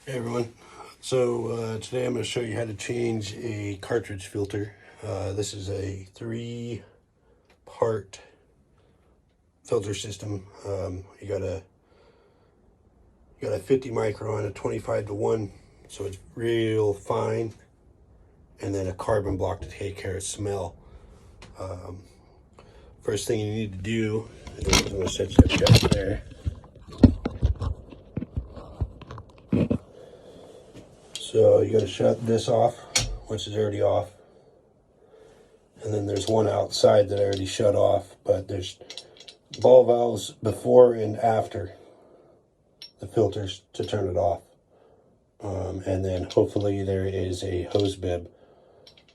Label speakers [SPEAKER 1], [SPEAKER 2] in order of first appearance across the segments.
[SPEAKER 1] Hey everyone, so today I'm going to show you how to change a cartridge filter. This is a 3-part filter system. You got a 50 micron, a 25-to-1, so it's real fine, and then a carbon block to take care of smell. First thing you need to do is I'm going to set you up there. So you got to shut this off once it's already off, and then there's one outside that I already shut off, but there's ball valves before and after the filters to turn it off, and then hopefully there is a hose bib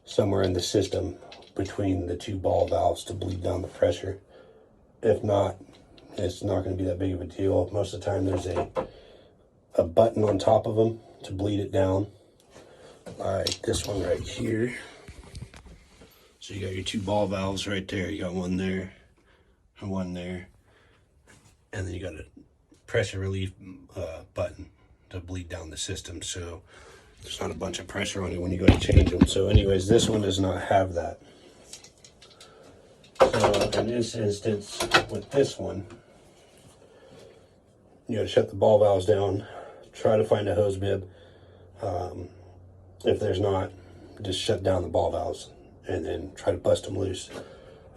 [SPEAKER 1] somewhere in the system between the two ball valves to bleed down the pressure. If not, it's not going to be that big of a deal. Most of the time there's a button on top of them to bleed it down, like this one right here. So you got your two ball valves right there. You got one there and one there, and then you got a pressure relief button to bleed down the system, so there's not a bunch of pressure on it when you go to change them. So anyways, this one does not have that. So in this instance, with this one, you got to shut the ball valves down, try to find a hose bib. If there's not, just shut down the ball valves and then try to bust them loose.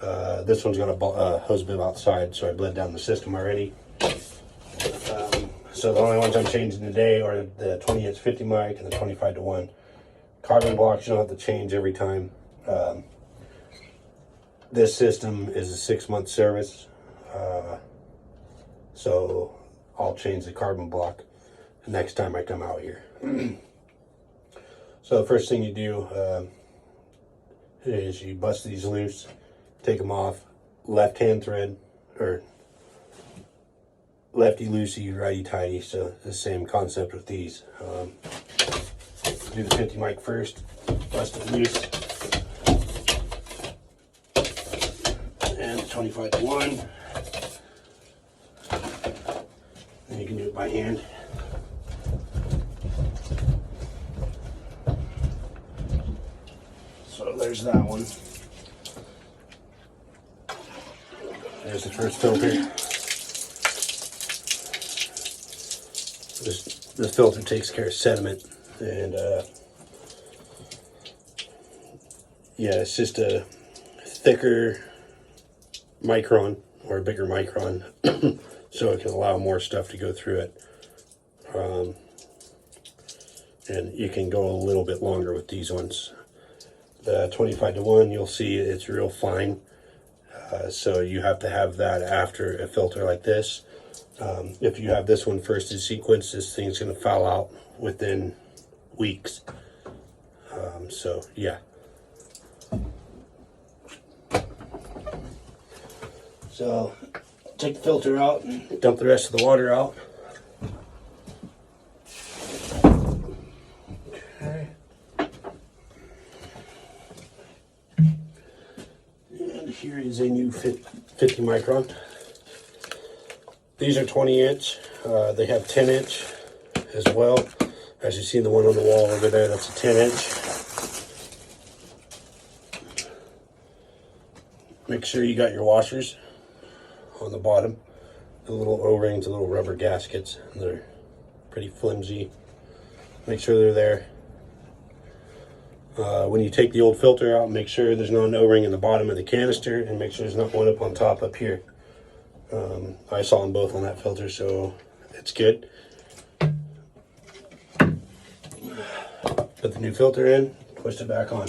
[SPEAKER 1] This one's got a hose bib outside, so I bled down the system already. So the only ones I'm changing today are the 20-inch 50 mic and the 25-to-1. Carbon blocks you don't have to change every time. This system is a 6-month service, so I'll change the carbon block the next time I come out here. So the first thing you do is you bust these loose, take them off, left-hand thread, or lefty-loosey, righty-tighty, so the same concept with these. Do the 50 mic first, bust it loose, and the 25-to-1, and you can do it by hand. So there's that one. There's the first filter. This filter takes care of sediment, and yeah, it's just a thicker micron or a bigger micron, so it can allow more stuff to go through it. And you can go a little bit longer with these ones. The 25-to-1, you'll see it's real fine, so you have to have that after a filter like this. If you have this one first in sequence, this thing's going to foul out within weeks. So yeah. So take the filter out and dump the rest of the water out. Okay. And here is a new 50 micron. These are 20-inch. They have 10-inch as well. As you see the one on the wall over there, that's a 10-inch. Make sure you got your washers on the bottom. The little O-rings, the little rubber gaskets. They're pretty flimsy. Make sure they're there. When you take the old filter out, make sure there's not an O-ring in the bottom of the canister, and make sure there's not one up on top up here. I saw them both on that filter, so it's good. Put the new filter in, twist it back on.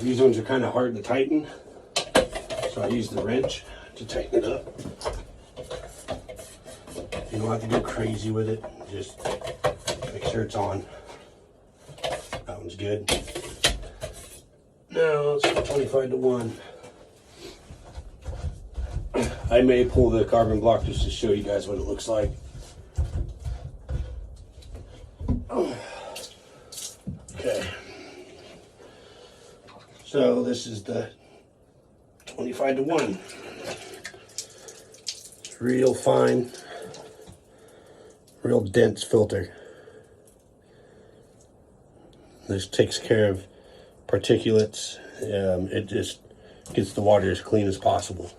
[SPEAKER 1] These ones are kind of hard to tighten, so I use the wrench to tighten it up. You don't have to go crazy with it, just make sure it's on. That one's good. Now it's 25-to-1. I may pull the carbon block just to show you guys what it looks like. Okay. So this is the 25-to-1. Real fine, real dense filter. This takes care of particulates. It just gets the water as clean as possible.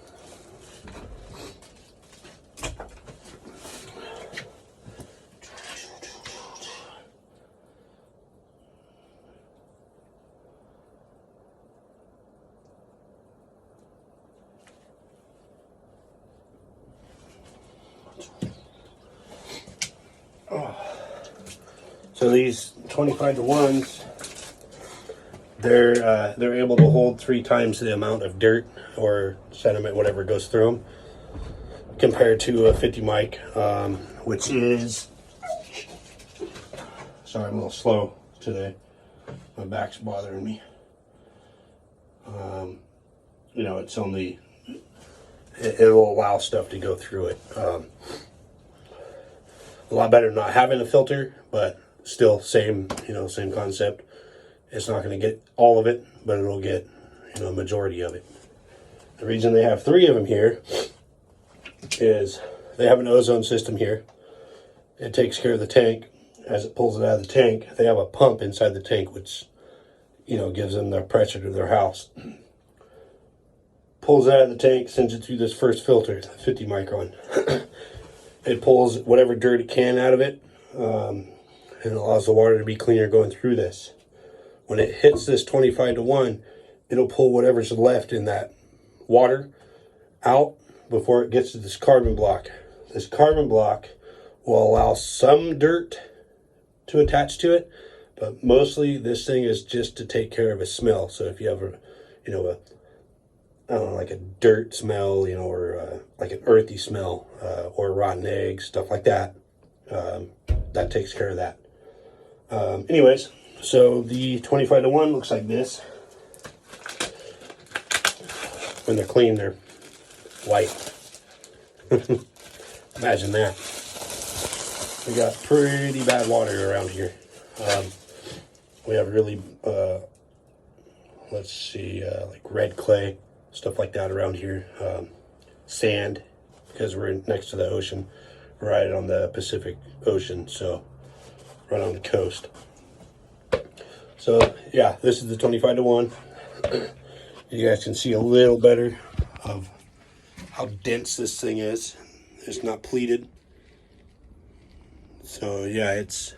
[SPEAKER 1] So these 25-to-1s, they're able to hold 3 times the amount of dirt or sediment, whatever goes through them, compared to a 50 mic, which is, sorry, I'm a little slow today. My back's bothering me. You know, it's only, it will allow stuff to go through it. A lot better not having a filter, but still same, you know, same concept. It's not going to get all of it, but it'll get, you know, a majority of it. The reason they have 3 of them here is they have an ozone system here. It takes care of the tank. As it pulls it out of the tank, they have a pump inside the tank, which, you know, gives them the pressure to their house. Pulls it out of the tank, sends it through this first filter, 50 micron. It pulls whatever dirt it can out of it, and allows the water to be cleaner going through this. When it hits this 25-to-1, it'll pull whatever's left in that water out before it gets to this carbon block. This carbon block will allow some dirt to attach to it, but mostly this thing is just to take care of a smell. So if you have a, you know, I don't know, like a dirt smell, you know, or like an earthy smell, or rotten eggs, stuff like that, that takes care of that. Anyways, so the 25-to-1 looks like this. When they're clean, they're white. Imagine that. We got pretty bad water around here. We have really, let's see, like red clay, stuff like that around here. Sand, because we're next to the ocean, right on the Pacific Ocean, so right on the coast. So yeah, this is the 25-to-1. You guys can see a little better of how dense this thing is. It's not pleated. So yeah, it's,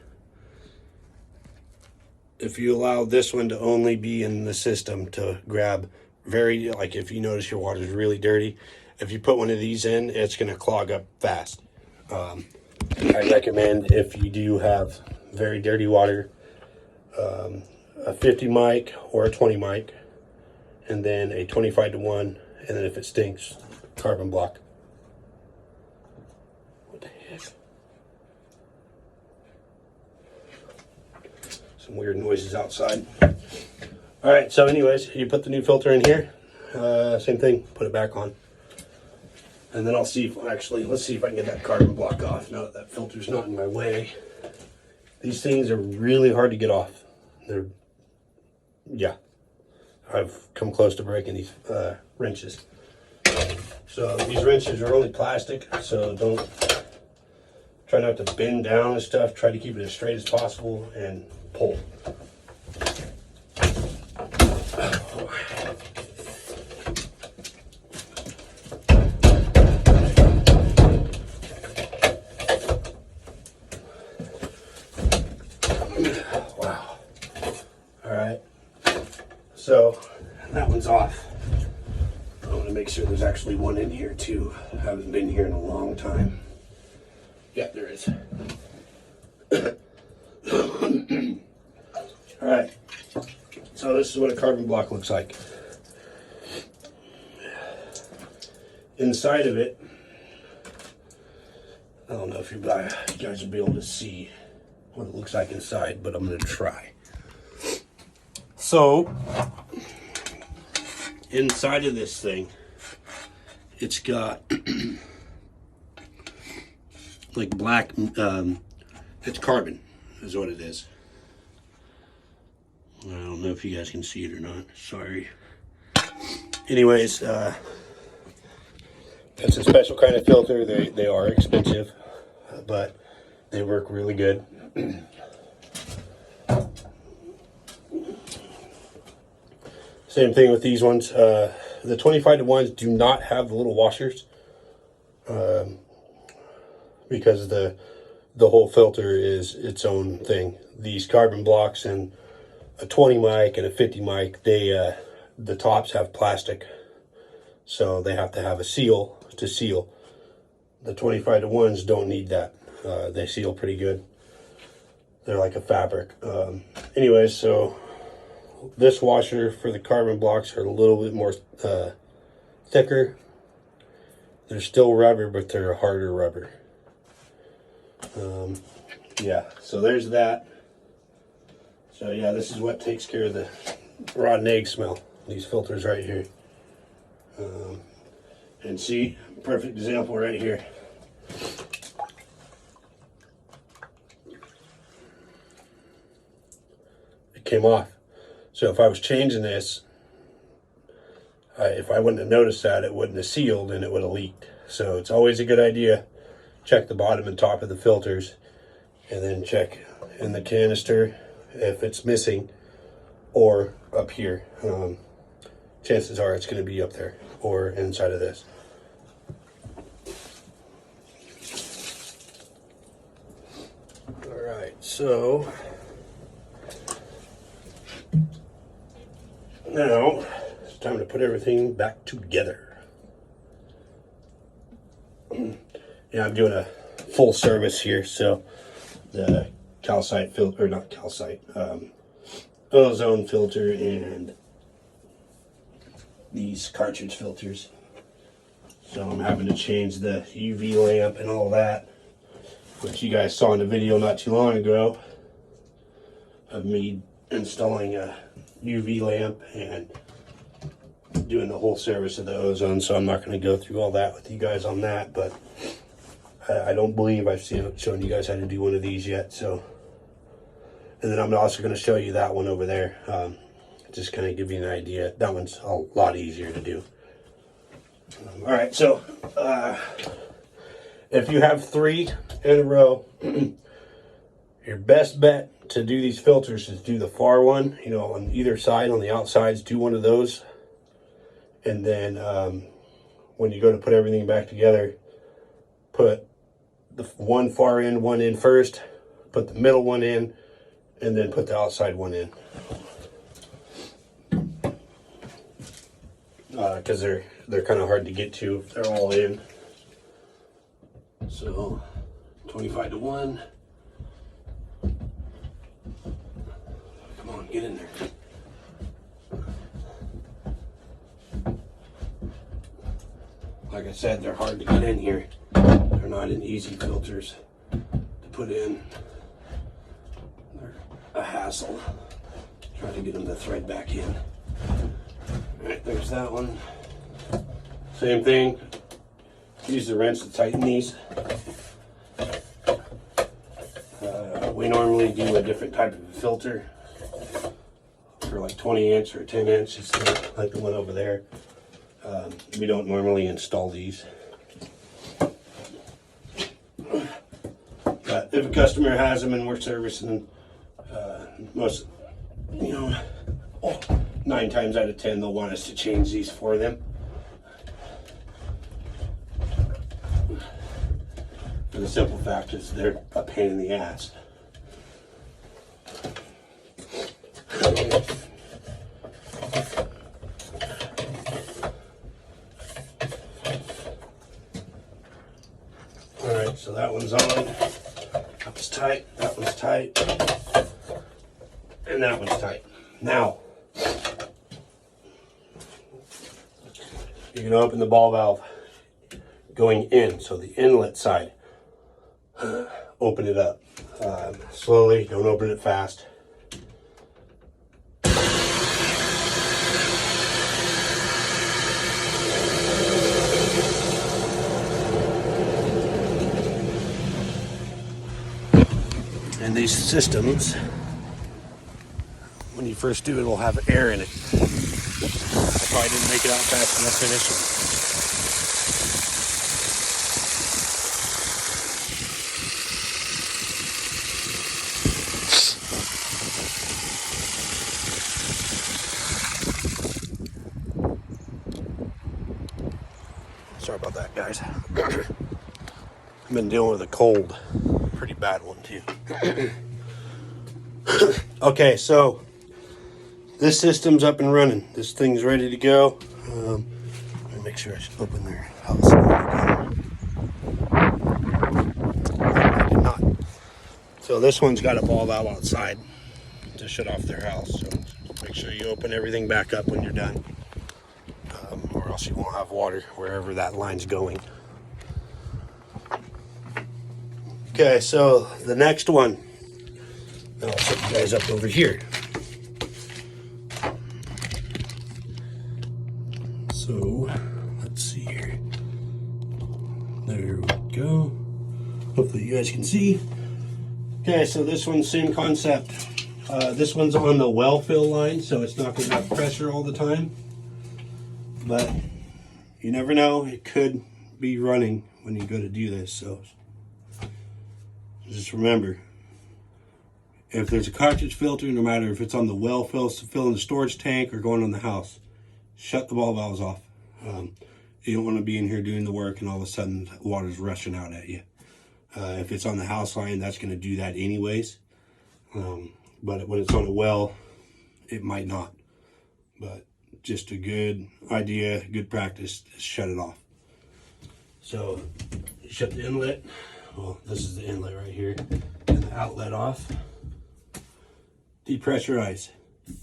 [SPEAKER 1] if you allow this one to only be in the system to grab very, like if you notice your water is really dirty, if you put one of these in, it's going to clog up fast. I recommend, if you do have very dirty water, a 50 mic or a 20 mic, and then a 25-to-1, and then if it stinks, carbon block. What the heck? Some weird noises outside. All right, so anyways, you put the new filter in here. Same thing, put it back on. And then I'll see if, actually, let's see if I can get that carbon block off now that that filter's not in my way. These things are really hard to get off. They're, yeah, I've come close to breaking these wrenches. So these wrenches are only plastic, so try not to bend down and stuff. Try to keep it as straight as possible and pull. Wow. All right. So that one's off. I want to make sure there's actually one in here too. I haven't been here in a long time. Yeah, there is. All right. So this is what a carbon block looks like. Inside of it, I don't know if you guys will be able to see what it looks like inside, but I'm going to try. So, inside of this thing, it's got like black, it's carbon. is what it is. I don't know if you guys can see it or not. Sorry. Anyways, it's a special kind of filter. They are expensive, but they work really good. Same thing with these ones. The 25-to-1s do not have the little washers, because the whole filter is its own thing. These carbon blocks and a 20 mic and a 50 mic, the tops have plastic, so they have to have a seal to seal. The 25-to-1s don't need that. They seal pretty good. They're like a fabric. Anyways, so this washer for the carbon blocks are a little bit more thicker. They're still rubber, but they're a harder rubber. Yeah, so there's that. So yeah, this is what takes care of the rotten egg smell. These filters right here. And see, perfect example right here. It came off. So if I was changing this, if I wouldn't have noticed that, it wouldn't have sealed and it would have leaked. So it's always a good idea. Check the bottom and top of the filters, and then check in the canister if it's missing, or up here. Chances are it's going to be up there or inside of this. All right, so now it's time to put everything back together. Yeah, I'm doing a full service here, so the calcite filter, or not calcite, ozone filter, and these cartridge filters. So I'm having to change the UV lamp and all that, which you guys saw in the video not too long ago of me installing a UV lamp and doing the whole service of the ozone. So I'm not going to go through all that with you guys on that, but I don't believe I've shown you guys how to do one of these yet. So, and then I'm also going to show you that one over there. Just kind of give you an idea. That one's a lot easier to do. All right, so if you have 3 in a row, your best bet to do these filters is do the far one, you know, on either side, on the outsides, do one of those. And then when you go to put everything back together, put the one far end one in first, put the middle one in, and then put the outside one in. Because they're kind of hard to get to if they're all in. So 25-to-1. Come on, get in there. Like I said, they're hard to get in here. They're not in easy filters to put in. They're a hassle trying to get them to thread back in. Alright, there's that one. Same thing. Use the wrench to tighten these. We normally do a different type of filter for like 20 inch or 10 inch, it's like the one over there. We don't normally install these. But if a customer has them and we're servicing them, most, 9 times out of 10 they'll want us to change these for them. For the simple fact is they're a pain in the ass. Alright, so that one's on. That was tight, that one's tight, and that one's tight. Now, you're going to open the ball valve going in, so the inlet side. Open it up slowly, don't open it fast. And these systems, when you first do it, it'll have air in it. I probably didn't make it out fast enough initially. Sorry about that, guys. I've been dealing with a cold. Pretty bad one, too. Okay, so this system's up and running. This thing's ready to go. Let me make sure I should open their house. I did not. So this one's got a ball valve outside to shut off their house. So make sure you open everything back up when you're done. Or else you won't have water wherever that line's going. Okay, so the next one, I'll set you guys up over here. So let's see here. There we go. Hopefully you guys can see. Okay, so this one's same concept. This one's on the well fill line, so it's not going to have pressure all the time. But you never know, it could be running when you go to do this. So just remember, if there's a cartridge filter, no matter if it's on the well fill in the storage tank or going on the house, shut the ball valves off. You don't want to be in here doing the work and all of a sudden water's rushing out at you. If it's on the house line, that's going to do that anyways. But when it's on a well, it might not. But just a good idea, good practice to shut it off. So shut the inlet. Well, this is the inlet right here, and the outlet off. Depressurize. I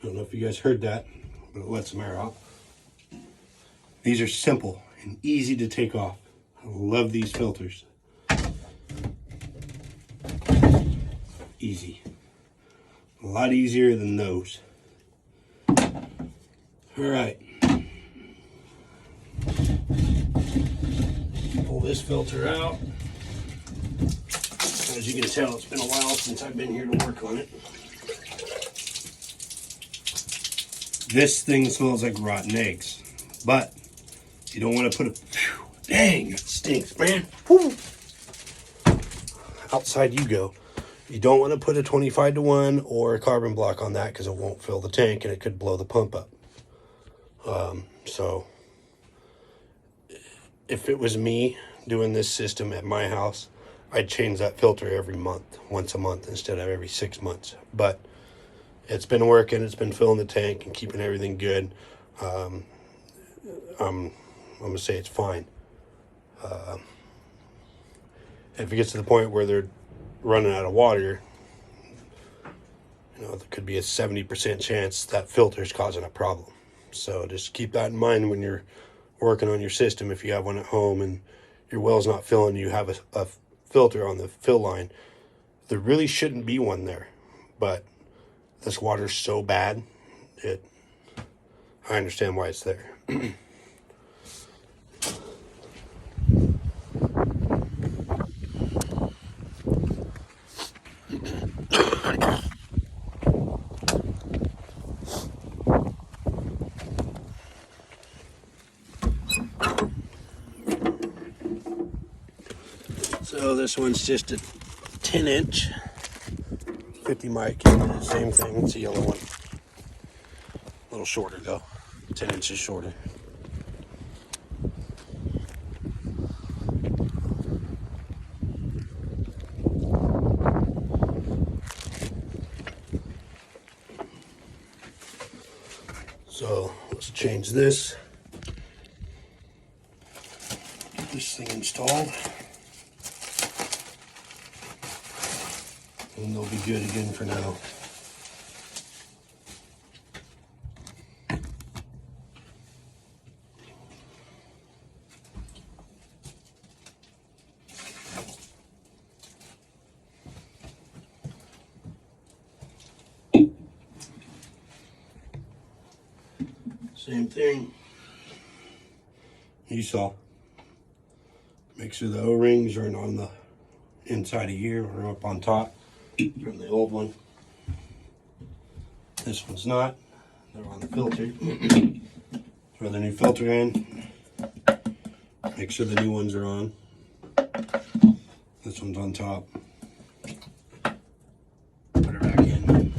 [SPEAKER 1] don't know if you guys heard that, but it lets some air out. These are simple and easy to take off. I love these filters. Easy. A lot easier than those. All right. Pull this filter out. As you can tell, it's been a while since I've been here to work on it. This thing smells like rotten eggs, but you don't want to put a... Dang, it stinks, man. Whew. Outside you go. You don't want to put a 25-to-1 or a carbon block on that because it won't fill the tank and it could blow the pump up. So if it was me doing this system at my house, I'd change that filter every month, once a month instead of every 6 months. But it's been working, it's been filling the tank and keeping everything good. I'm gonna say it's fine. If it gets to the point where they're running out of water, you know, there could be a 70% chance that filter is causing a problem. So just keep that in mind when you're working on your system. If you have one at home and your well's not filling, you have a filter on the fill line. There really shouldn't be one there, but this water's so bad, I understand why it's there. So this one's just a 10-inch 50 mic, same thing. It's a yellow one, a little shorter though, 10 inches shorter. So let's change this. Get this thing installed. And they'll be good again for now. Same thing. You saw. Make sure the O-rings are on the inside of here or up on top from the old one. This one's not. They're on the filter. Throw the new filter in. Make sure the new ones are on. This one's on top. Put her back in.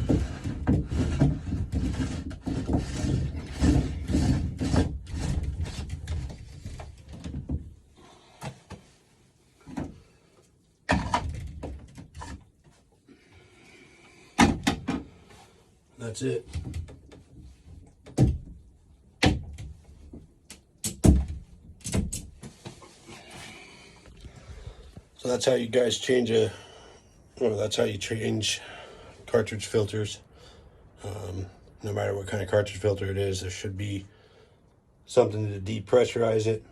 [SPEAKER 1] That's it. So that's how you guys change that's how you change cartridge filters. No matter what kind of cartridge filter it is, there should be something to depressurize it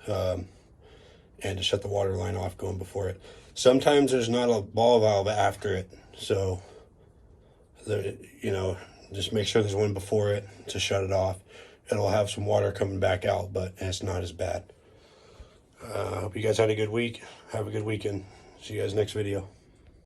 [SPEAKER 1] and to shut the water line off going before it. Sometimes there's not a ball valve after it, so just make sure there's one before it to shut it off. It'll have some water coming back out, but it's not as bad. Hope you guys had a good week. Have a good weekend. See you guys next video.